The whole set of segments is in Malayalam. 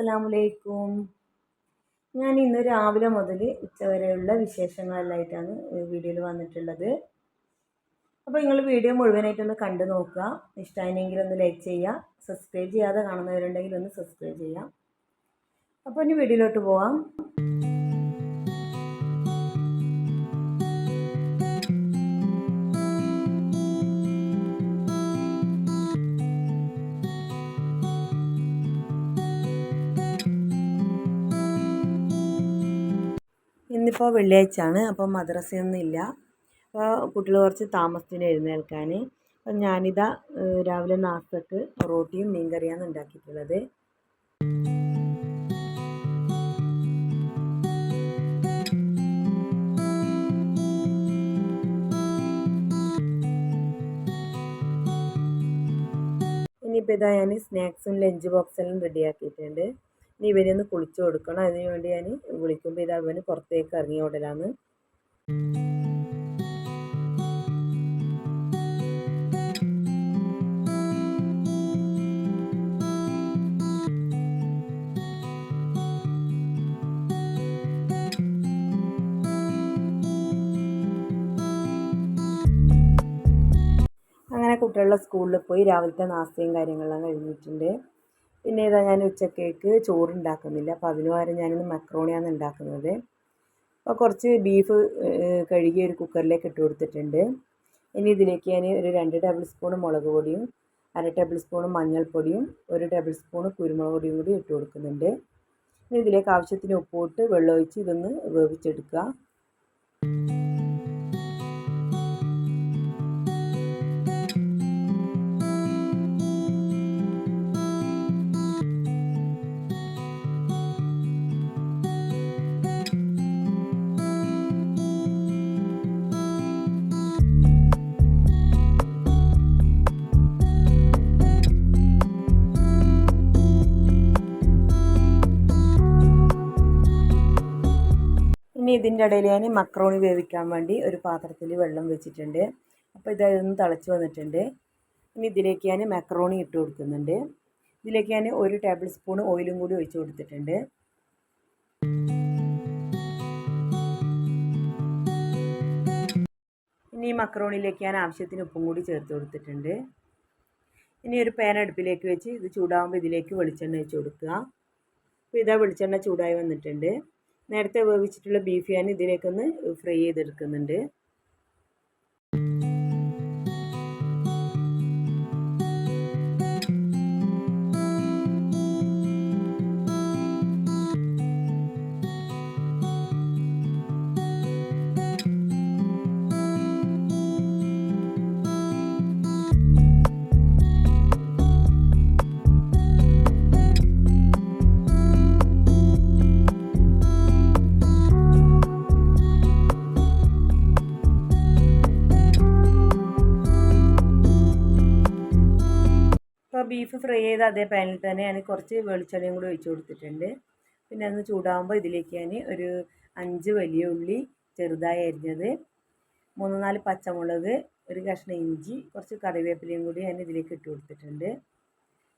അസ്സലാമലൈക്കും. ഞാൻ ഇന്ന് രാവിലെ മുതൽ ഉച്ചവരെയുള്ള വിശേഷങ്ങളെല്ലാമായിട്ടാണ് വീഡിയോയിൽ വന്നിട്ടുള്ളത്. അപ്പോൾ നിങ്ങൾ വീഡിയോ മുഴുവനായിട്ടൊന്ന് കണ്ടു നോക്കുക. ഇഷ്ടമായെങ്കിൽ ഒന്ന് ലൈക്ക് ചെയ്യുക. സബ്സ്ക്രൈബ് ചെയ്യാതെ കാണുന്നവരുണ്ടെങ്കിൽ ഒന്ന് സബ്സ്ക്രൈബ് ചെയ്യാം. അപ്പോൾ ഇനി വീഡിയോയിലോട്ട് പോവാം. ഇന്നിപ്പോൾ വെള്ളിയാഴ്ചയാണ്. അപ്പോൾ മദ്രസയൊന്നും ഇല്ല. അപ്പോൾ കുട്ടികൾ കുറച്ച് താമസത്തിന് എഴുന്നേൽക്കാൻ. അപ്പം ഞാനിതാ രാവിലെ നാസ്തക്ക് റോട്ടിയും മീൻകറിയാണ് ഉണ്ടാക്കിയിട്ടുള്ളത്. ഇനിയിപ്പോൾ ഇതാ ഞാൻ സ്നാക്സും ലഞ്ച് ബോക്സെല്ലാം റെഡിയാക്കിയിട്ടുണ്ട്. ഇനി ഇവനൊന്ന് കുളിച്ചു കൊടുക്കണം. അതിന് വേണ്ടി ഞാൻ വിളിക്കുമ്പോൾ ഇതാ ഇവന് പുറത്തേക്ക് ഇറങ്ങി ഓടലാണ്. അങ്ങനെ കുട്ടികളുടെ സ്കൂളിൽ പോയി രാവിലത്തെ നാസ്തയും കാര്യങ്ങളെല്ലാം കഴിഞ്ഞിട്ടുണ്ട്. പിന്നെ ഇതാ ഞാൻ ഉച്ചക്കേക്ക് ചോറുണ്ടാക്കുന്നില്ല. അപ്പോൾ അതിന് പകരം ഞാനിന്ന് മക്രോണിയാണ് ഉണ്ടാക്കുന്നത്. അപ്പോൾ കുറച്ച് ബീഫ് കഴുകി ഒരു കുക്കറിലേക്ക് ഇട്ട് കൊടുത്തിട്ടുണ്ട്. ഇനി ഇതിലേക്ക് ഞാൻ ഒരു 2 ടേബിൾ സ്പൂൺ മുളക് പൊടിയും 1/2 ടേബിൾ സ്പൂൺ മഞ്ഞൾപ്പൊടിയും 1 ടേബിൾ സ്പൂൺ കുരുമുളക് പൊടിയും കൂടി ഇട്ട് കൊടുക്കുന്നുണ്ട്. ഇനി ഇതിലേക്ക് ആവശ്യത്തിന് ഉപ്പിട്ട് വെള്ളമൊഴിച്ച് ഇതൊന്ന് വേവിച്ചെടുക്കുക. ഇനി ഇതിൻ്റെ ഇടയിൽ ഞാൻ മക്രോണി വേവിക്കാൻ വേണ്ടി ഒരു പാത്രത്തിൽ വെള്ളം വെച്ചിട്ടുണ്ട്. അപ്പോൾ ഇതൊന്ന് തിളച്ച് വന്നിട്ടുണ്ട്. ഇനി ഇതിലേക്ക് ഞാൻ മക്രോണി ഇട്ട് കൊടുക്കുന്നുണ്ട്. ഇതിലേക്ക് ഞാൻ 1 ടേബിൾ സ്പൂൺ ഓയിലും കൂടി ഒഴിച്ച് കൊടുത്തിട്ടുണ്ട്. ഇനി ഈ മക്രോണിയിലേക്ക് ഞാൻ ആവശ്യത്തിന് ഉപ്പും കൂടി ചേർത്ത് കൊടുത്തിട്ടുണ്ട്. ഇനി ഒരു പാൻ അടുപ്പിലേക്ക് വെച്ച് ഇത് ചൂടാകുമ്പോൾ ഇതിലേക്ക് വെളിച്ചെണ്ണ ഒഴിച്ച് കൊടുക്കുക. അപ്പോൾ ഇതാ വെളിച്ചെണ്ണ ചൂടായി വന്നിട്ടുണ്ട്. നേരത്തെ വേവിച്ചിട്ടുള്ള ബീഫ് ഞാൻ ഇതിലേക്കൊന്ന് ഫ്രൈ ചെയ്തെടുക്കുന്നുണ്ട്. അപ്പോൾ ബീഫ് ഫ്രൈ ചെയ്ത അതേ പാനിൽ തന്നെ ഞാൻ കുറച്ച് വെളിച്ചെണ്ണയും കൂടി ഒഴിച്ച് കൊടുത്തിട്ടുണ്ട്. പിന്നെ ഒന്ന് ചൂടാകുമ്പോൾ ഇതിലേക്ക് ഞാൻ ഒരു 5 വലിയ ഉള്ളി ചെറുതായി അരിഞ്ഞത്, 3-4 പച്ചമുളക്, ഒരു കഷ്ണം ഇഞ്ചി, കുറച്ച് കറിവേപ്പിലയും കൂടി ഞാൻ ഇതിലേക്ക് ഇട്ട് കൊടുത്തിട്ടുണ്ട്.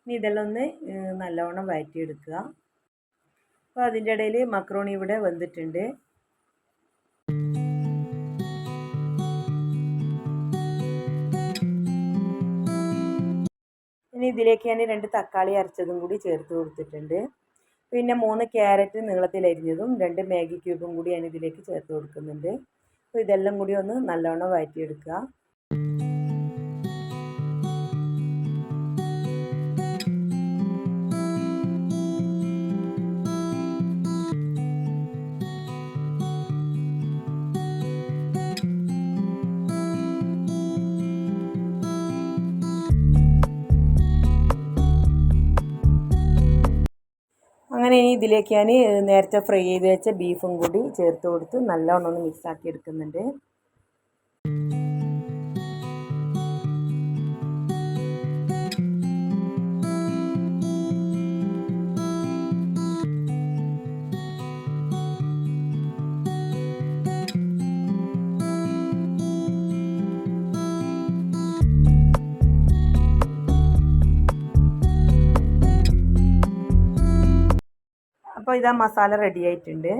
ഇനി ഇതെല്ലാം ഒന്ന് നല്ലവണ്ണം വഴറ്റിയെടുക്കുക. അപ്പോൾ അതിൻ്റെ ഇടയിൽ മക്രോണി ഇവിടെ വെന്തിട്ടുണ്ട്. ഇനി ഇതിലേക്ക് ഞാൻ 2 തക്കാളി അരച്ചതും കൂടി ചേർത്ത് കൊടുത്തിട്ടുണ്ട്. പിന്നെ 3 ക്യാരറ്റ് നീളത്തിലരിഞ്ഞതും 2 മാഗി ക്യൂബും കൂടി ഞാൻ ഇതിലേക്ക് ചേർത്ത് കൊടുക്കുന്നുണ്ട്. അപ്പോൾ ഇതെല്ലാം കൂടി ഒന്ന് നല്ലവണ്ണം വഴറ്റിയെടുക്കുക. അങ്ങനെ ഇനി ഇതിലേക്ക് ഞാൻ നേരത്തെ ഫ്രൈ ചെയ്ത് വെച്ച ബീഫും കൂടി ചേർത്ത് കൊടുത്ത് നല്ലോണം ഒന്ന് മിക്സാക്കി എടുക്കുന്നുണ്ട്. അപ്പോൾ ഇതാ മസാല റെഡി ആയിട്ടുണ്ട്.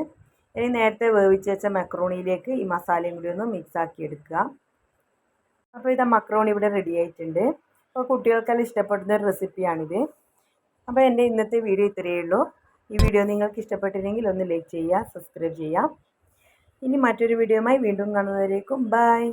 ഇനി നേരത്തെ വേവിച്ച് വെച്ച മക്രോണിയിലേക്ക് ഈ മസാലയും കൂടി ഒന്ന് മിക്സാക്കി എടുക്കുക. അപ്പോൾ ഇതാ മക്രോണി ഇവിടെ റെഡി ആയിട്ടുണ്ട്. അപ്പോൾ കുട്ടികൾക്കെല്ലാം ഇഷ്ടപ്പെടുന്ന ഒരു റെസിപ്പിയാണിത്. അപ്പോൾ എൻ്റെ ഇന്നത്തെ വീഡിയോ ഇത്രയേ ഉള്ളൂ. ഈ വീഡിയോ നിങ്ങൾക്ക് ഇഷ്ടപ്പെട്ടില്ലെങ്കിൽ ഒന്ന് ലൈക്ക് ചെയ്യുക, സബ്സ്ക്രൈബ് ചെയ്യുക. ഇനി മറ്റൊരു വീഡിയോയുമായി വീണ്ടും കാണുന്നവരേക്കും ബൈ.